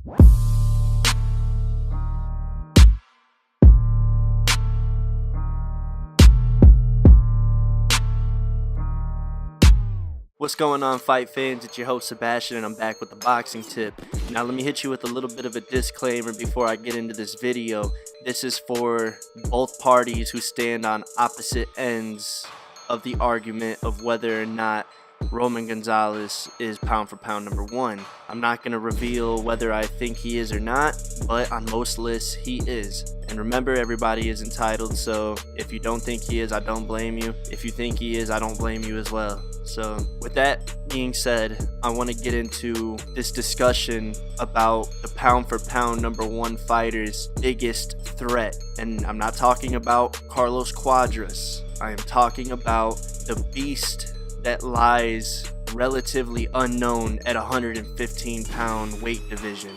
What's going on, fight fans? It's your host Sebastian, and I'm back with the boxing tip. Now let me hit you with a little bit of a disclaimer before I get into this video. This is for both parties who stand on opposite ends of the argument of whether or not Roman Gonzalez is pound for pound number one. I'm not going to reveal whether I think he is or not, but on most lists he is. And remember, everybody is entitled, so if you don't think he is, I don't blame you. If you think he is, I don't blame you as well. So with that being said, I want to get into this discussion about the pound for pound number one fighter's biggest threat. And I'm not talking about Carlos Quadras. I am talking about the beast that lies relatively unknown at 115-pound weight division.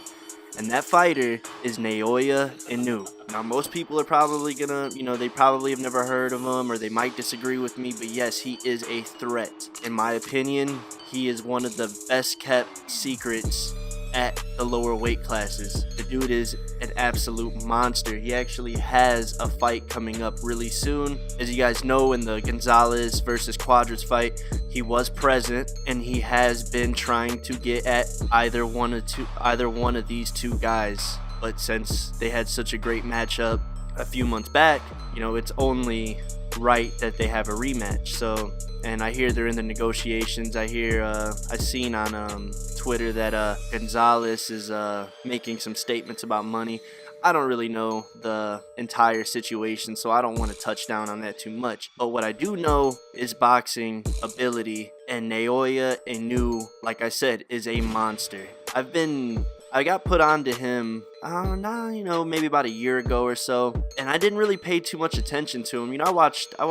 And that fighter is Naoya Inoue. Now, most people are probably gonna, they probably have never heard of him, or they might disagree with me, but yes, he is a threat. In my opinion, he is one of the best kept secrets at the lower weight classes. The dude is an absolute monster. He actually has a fight coming up really soon. As you guys know, in the Gonzalez versus Quadras fight, he was present, and he has been trying to get at either one of these two guys. But since they had such a great matchup a few months back, it's only right that they have a rematch. So, and I hear they're in the negotiations. I hear I've seen on Twitter that Gonzalez is making some statements about money. I don't really know the entire situation, so I don't want to touch down on that too much. But what I do know is boxing ability, and Naoya Inoue, like I said, is a monster. I got put onto him, maybe about a year ago or so, and I didn't really pay too much attention to him. I watched a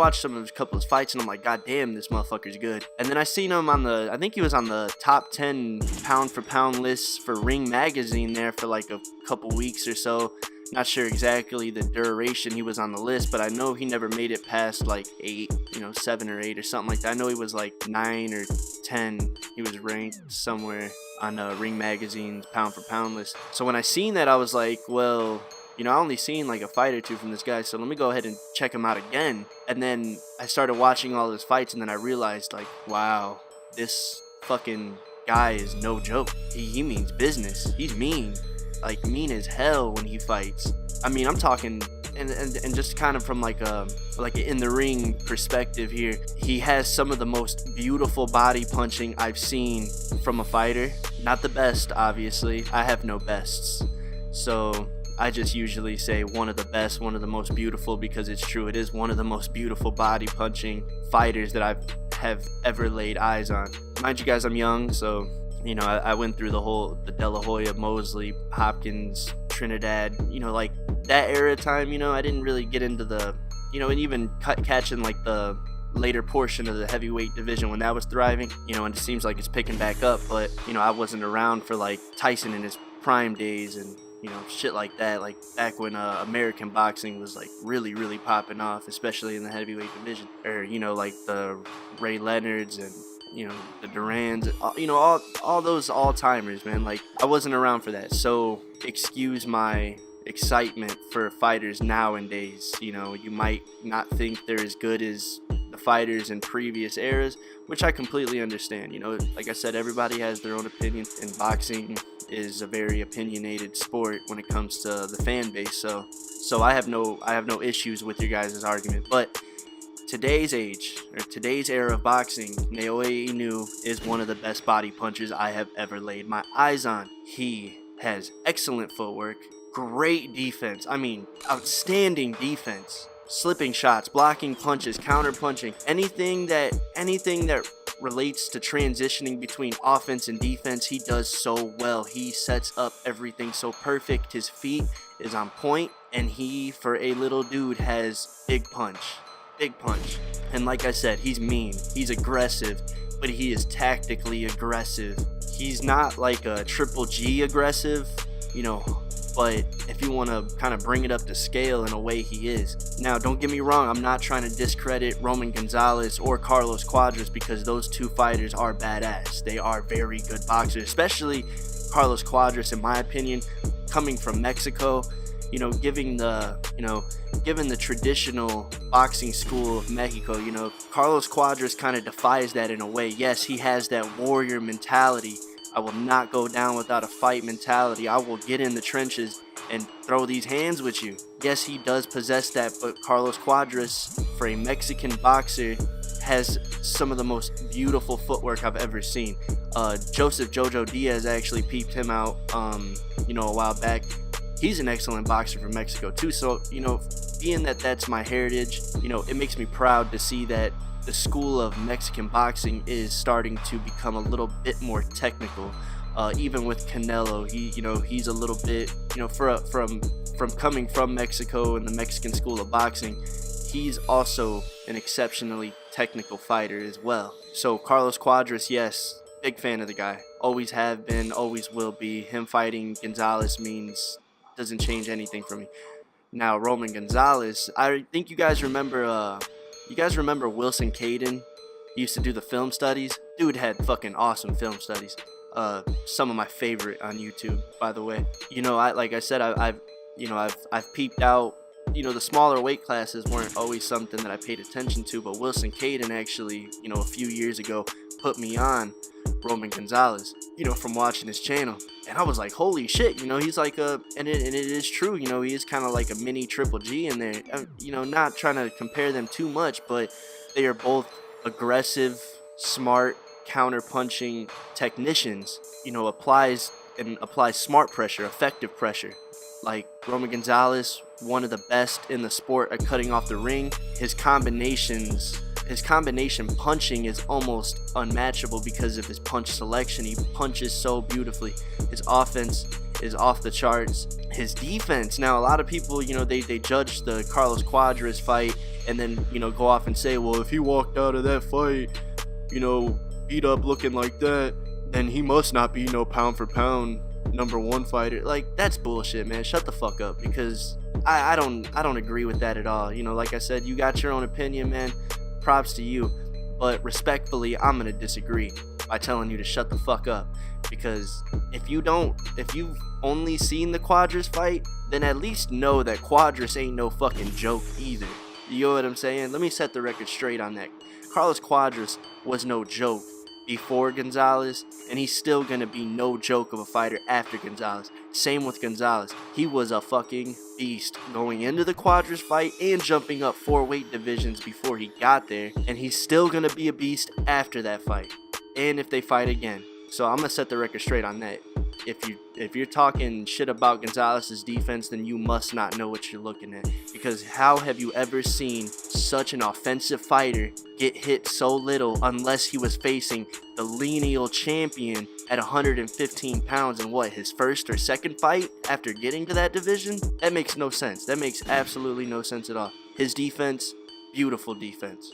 couple of his fights, and I'm like, God damn, this motherfucker's good. And then I seen him I think he was on the top 10 pound for pound lists for Ring Magazine there for like a couple weeks or so. Not sure exactly the duration he was on the list, but I know he never made it past like 7 or 8 or something like that. I know he was like 9 or 10. He was ranked somewhere on Ring Magazine's pound for pound list. So when I seen that, I was like, well, I only seen like a fight or two from this guy, so let me go ahead and check him out again. And then I started watching all his fights, and then I realized, like, wow, this fucking guy is no joke. He means business. He's mean. Like, mean as hell when he fights. I mean, I'm talking, and just kind of from like an in the ring perspective here, he has some of the most beautiful body punching I've seen from a fighter. Not the best, obviously. I have no bests, so I just usually say one of the best, one of the most beautiful, because it's true. It is one of the most beautiful body punching fighters that have ever laid eyes on. Mind you guys, I'm young, so I went through the De La Hoya, Mosley, Hopkins, Trinidad, like that era time. I didn't really get into the, and even catching like the later portion of the heavyweight division when that was thriving, and it seems like it's picking back up. But, I wasn't around for like Tyson in his prime days and, shit like that. Like back when American boxing was like really, really popping off, especially in the heavyweight division. Or, like the Ray Leonards and, the Durans, all those all-timers, man. Like, I wasn't around for that, so excuse my excitement for fighters nowadays. You might not think they're as good as the fighters in previous eras, which I completely understand. Like I said, everybody has their own opinion, and boxing is a very opinionated sport when it comes to the fan base, so I have no issues with your guys' argument. But today's era of boxing, Naoya Inoue is one of the best body punchers I have ever laid my eyes on. He has excellent footwork, great defense. I mean, outstanding defense. Slipping shots, blocking punches, counter punching, anything that relates to transitioning between offense and defense, he does so well. He sets up everything so perfect. His feet is on point, and he, for a little dude, has big punch. And like I said, he's mean, he's aggressive, but he is tactically aggressive. He's not like a Triple G aggressive, but if you want to kind of bring it up to scale, in a way, he is. Now, don't get me wrong, I'm not trying to discredit Roman Gonzalez or Carlos Quadras, because those two fighters are badass. They are very good boxers, especially Carlos Quadras, in my opinion, coming from Mexico, given the traditional boxing school of Mexico, Carlos Quadras kind of defies that in a way. Yes, he has that warrior mentality. I will not go down without a fight mentality. I will get in the trenches and throw these hands with you. Yes, he does possess that, but Carlos Quadras, for a Mexican boxer, has some of the most beautiful footwork I've ever seen. Joseph Jojo Diaz actually peeped him out, a while back. He's an excellent boxer from Mexico too. So, being that that's my heritage, it makes me proud to see that the school of Mexican boxing is starting to become a little bit more technical. Even with Canelo, he's a little bit, from coming from Mexico and the Mexican school of boxing, he's also an exceptionally technical fighter as well. So Carlos Quadras, yes, big fan of the guy. Always have been, always will be. Him fighting Gonzalez doesn't change anything for me. Now, Roman Gonzalez, I think you guys remember Wilson Caden? He used to do the film studies. Dude had fucking awesome film studies. Some of my favorite on YouTube, by the way. Like I said, I've peeped out. The smaller weight classes weren't always something that I paid attention to, but Wilson Caden actually, a few years ago put me on Roman Gonzalez, from watching his channel. And I was like, holy shit, he's like and it is true, he is kind of like a mini Triple G in there. Not trying to compare them too much, but they are both aggressive, smart, counter-punching technicians, applies smart pressure, effective pressure. Like Roman Gonzalez, one of the best in the sport at cutting off the ring. His combination punching is almost unmatchable because of his punch selection. He punches so beautifully. His offense is off the charts. His defense, now a lot of people, they judge the Carlos Quadras fight and then, go off and say, well, if he walked out of that fight, beat up looking like that, then he must not be no pound for pound #1 fighter. Like, that's bullshit, man. Shut the fuck up, because I don't agree with that at all. Like I said, you got your own opinion, man. Props to you, but respectfully, I'm gonna disagree by telling you to shut the fuck up. Because if you've only seen the Quadras fight, then at least know that Quadras ain't no fucking joke either. You know what I'm saying? Let me set the record straight on that. Carlos Quadras was no joke before Gonzalez, and he's still gonna be no joke of a fighter after Gonzalez. Same with Gonzalez. He was a fucking beast going into the Quadras fight and jumping up 4 weight divisions before he got there, and he's still gonna be a beast after that fight, and if they fight again. So I'm gonna set the record straight on that. If you're talking shit about Gonzalez's defense, then you must not know what you're looking at. Because how have you ever seen such an offensive fighter get hit so little unless he was facing the lineal champion at 115 pounds in his first or second fight after getting to that division? That makes no sense. That makes absolutely no sense at all. His defense, beautiful defense.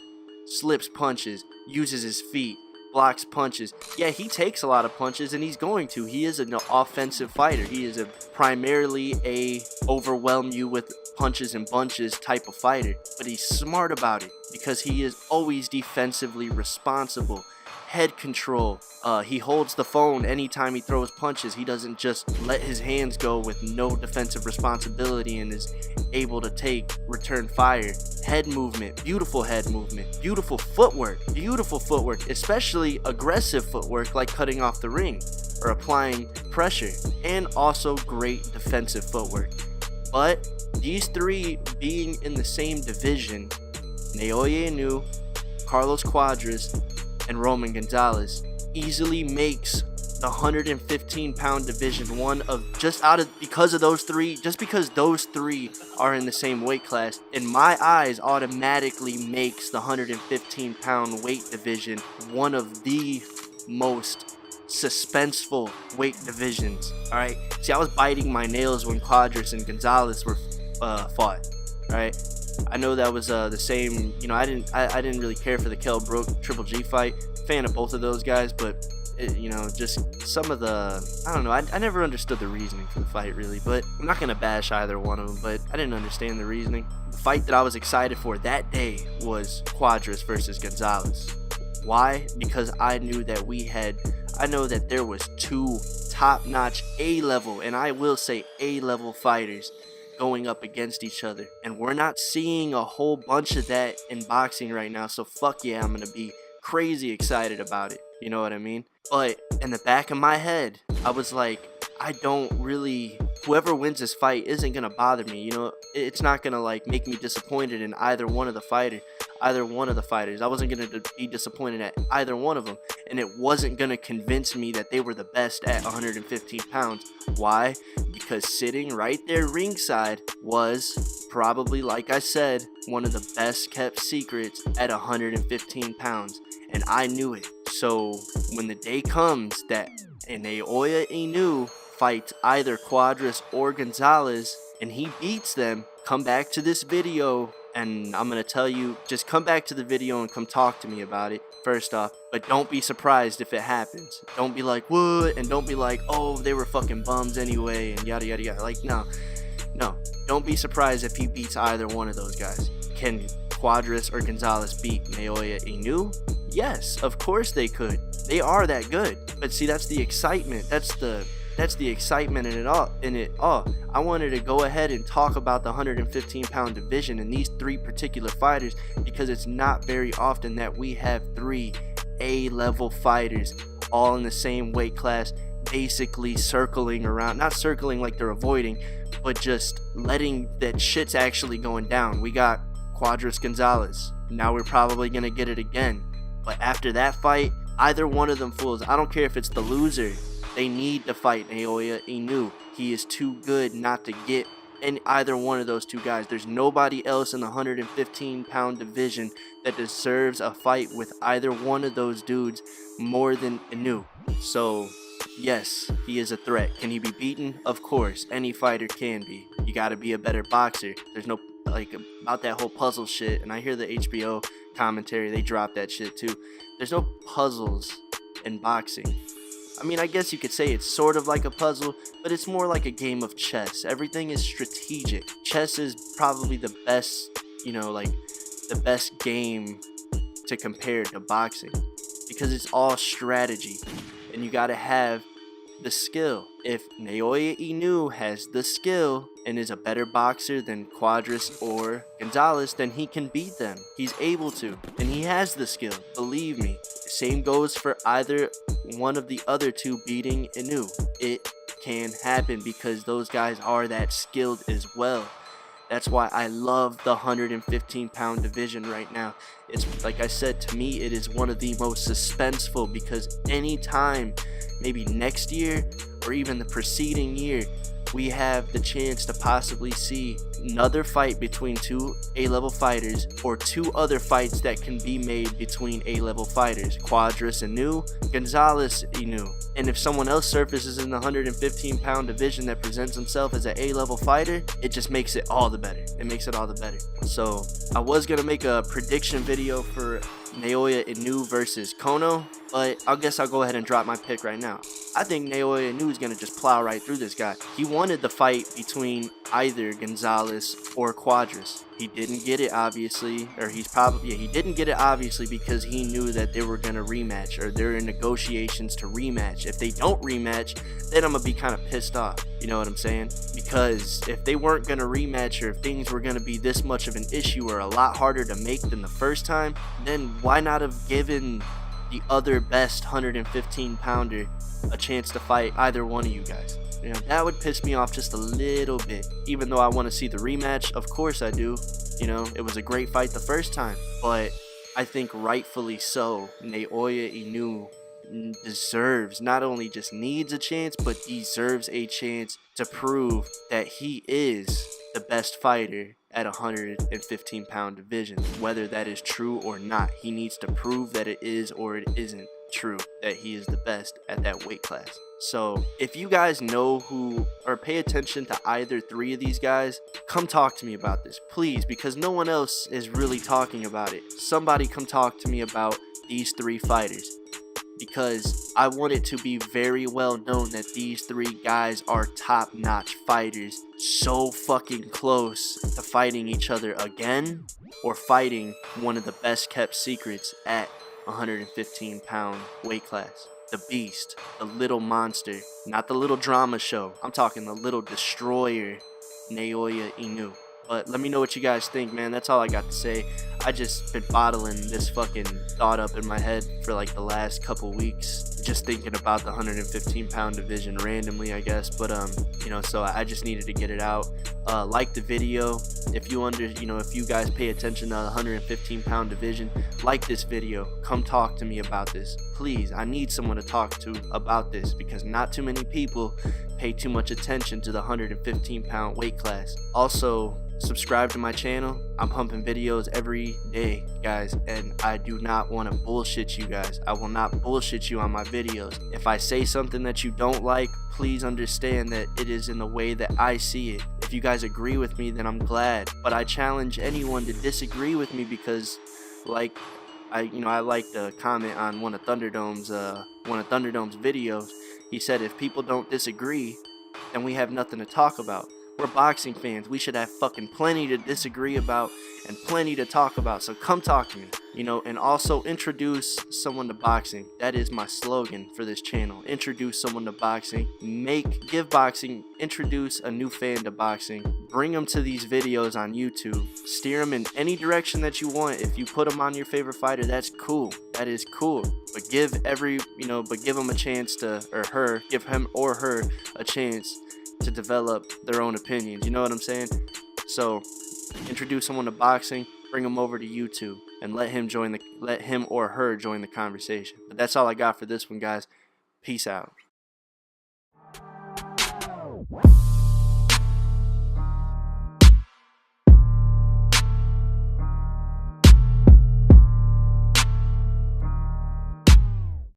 Slips punches, uses his feet, blocks punches. Yeah, he takes a lot of punches, and he's going to. He is an offensive fighter. He is primarily a overwhelm you with punches and bunches type of fighter. But he's smart about it because he is always defensively responsible. Head control. He holds the phone anytime he throws punches. He doesn't just let his hands go with no defensive responsibility and is able to return fire. Head movement, beautiful footwork, especially aggressive footwork like cutting off the ring or applying pressure, and also great defensive footwork. But these three being in the same division, Naoya Inoue, Carlos Quadras, and Roman Gonzalez, easily makes the 115-pound division one of because those three are in the same weight class, in my eyes, automatically makes the 115-pound weight division one of the most suspenseful weight divisions. All right. See, I was biting my nails when Quadras and Gonzalez were fought. All right. I know that was the same. I didn't really care for the Kell Brook Triple G fight. Fan of both of those guys, but just some of the, I don't know. I never understood the reasoning for the fight really, but I'm not gonna bash either one of them. But I didn't understand the reasoning. The fight that I was excited for that day was Quadras versus Gonzalez. Why? Because I knew that I know that there was two top-notch A-level, and I will say A-level fighters going up against each other, and we're not seeing a whole bunch of that in boxing right now. So fuck yeah, I'm gonna be crazy excited about it, you know what I mean? But in the back of my head, I was like, I don't really, whoever wins this fight isn't gonna bother me, you know. It's not gonna like make me disappointed in either one of the fighters. I wasn't gonna be disappointed at either one of them, and it wasn't gonna convince me that they were the best at 115 pounds. Why? Because sitting right there ringside was probably, like I said, one of the best kept secrets at 115 pounds, and I knew it. So when the day comes that Naoya Inoue fights either Quadras or Gonzalez and he beats them, come back to this video and I'm gonna tell you, just come back to the video and come talk to me about it first off. But don't be surprised if it happens. Don't be like, what? And don't be like, oh, they were fucking bums anyway and yada yada yada. Like, no, don't be surprised if he beats either one of those guys. Can Quadras or Gonzalez beat Naoya Inoue? Yes, of course they could. They are that good. But see, that's the excitement. That's the excitement in it all. I wanted to go ahead and talk about the 115 pound division and these three particular fighters because it's not very often that we have three A-level fighters all in the same weight class, basically circling around, not circling like they're avoiding, but just letting that shit's actually going down. We got Quadras Gonzalez. Now we're probably gonna get it again. But after that fight, either one of them fools, I don't care if it's the loser, they need to fight Naoya Inoue. He is too good not to get in either one of those two guys. There's nobody else in the 115 pound division that deserves a fight with either one of those dudes more than Inoue. So yes, he is a threat. Can he be beaten? Of course, any fighter can be. You gotta be a better boxer. There's no, like, about that whole puzzle shit, and I hear the HBO commentary, they drop that shit too. There's no puzzles in boxing. I mean, I guess you could say it's sort of like a puzzle, but it's more like a game of chess. Everything is strategic. Chess is probably the best, you know, like the best game to compare to boxing because it's all strategy and you gotta have the skill. If Naoya Inoue has the skill and is a better boxer than Quadras or Gonzalez, then he can beat them. He's able to, and he has the skill, believe me. Same goes for either one of the other two beating Inoue. It can happen because those guys are that skilled as well. That's why I love the 115 pound division right now. It's like I said, to me it is one of the most suspenseful because anytime, maybe next year or even the preceding year, we have the chance to possibly see another fight between two A-level fighters or two other fights that can be made between A-level fighters, Quadras Inoue, Gonzalez Inoue. And if someone else surfaces in the 115 pound division that presents himself as an A-level fighter, it just makes it all the better. It makes it all the better. So I was gonna make a prediction video for Naoya Inoue versus Kono, but I guess I'll go ahead and drop my pick right now. I think Naoya Inoue is going to just plow right through this guy. He wanted the fight between either Gonzalez or Quadras. He didn't get it, obviously, or he didn't get it, obviously, because he knew that they were going to rematch, or they're in negotiations to rematch. If they don't rematch, then I'm going to be kind of pissed off, you know what I'm saying? Because if they weren't going to rematch, or if things were going to be this much of an issue or a lot harder to make than the first time, then why not have given the other best 115 pounder a chance to fight either one of you guys? You know, that would piss me off just a little bit. Even though I want to see the rematch, of course I do. You know, it was a great fight the first time, but I think rightfully so, Naoya Inoue deserves, not only just needs a chance, but deserves a chance to prove that he is the best fighter at 115 pound division. Whether that is true or not, he needs to prove that it is or it isn't true that he is the best at that weight class. So if you guys know who, or pay attention to either three of these guys, come talk to me about this, please, because no one else is really talking about it. Somebody come talk to me about these three fighters, because I want it to be very well known that these three guys are top-notch fighters, so fucking close to fighting each other again, or fighting one of the best kept secrets at 115 pound weight class. the beast, the little monster, not the little drama show. I'm talking the little destroyer, Naoya Inoue. But let me know what you guys think, man. That's all I got to say. I just been bottling this fucking thought up in my head for like the last couple weeks, just thinking about the 115-pound division randomly, I guess. But you know, so I just needed to get it out. Like the video. If you guys pay attention to the 115-pound division, like this video. Come talk to me about this, please. I need someone to talk to about this because not too many people pay too much attention to the 115-pound weight class. Also, subscribe to my channel. I'm pumping videos every day, guys, and I do not want to bullshit you guys. I will not bullshit you on my videos. If I say something that you don't like, please understand that it is in the way that I see it. If you guys agree with me, then I'm glad, but I challenge anyone to disagree with me because, like, I liked a comment on one of Thunderdome's videos. He said if people don't disagree, then we have nothing to talk about. We're boxing fans. We should have fucking plenty to disagree about and plenty to talk about. So come talk to me, and also introduce someone to boxing. That is my slogan for this channel. Introduce someone to boxing. Introduce a new fan to boxing. Bring them to these videos on YouTube. Steer them in any direction that you want. If you put them on your favorite fighter, that's cool. That is cool. But give them a chance give him or her a chance to develop their own opinions. You know what I'm saying? So introduce someone to boxing, bring them over to YouTube, and let him or her join the conversation. But that's all I got for this one, guys. Peace out.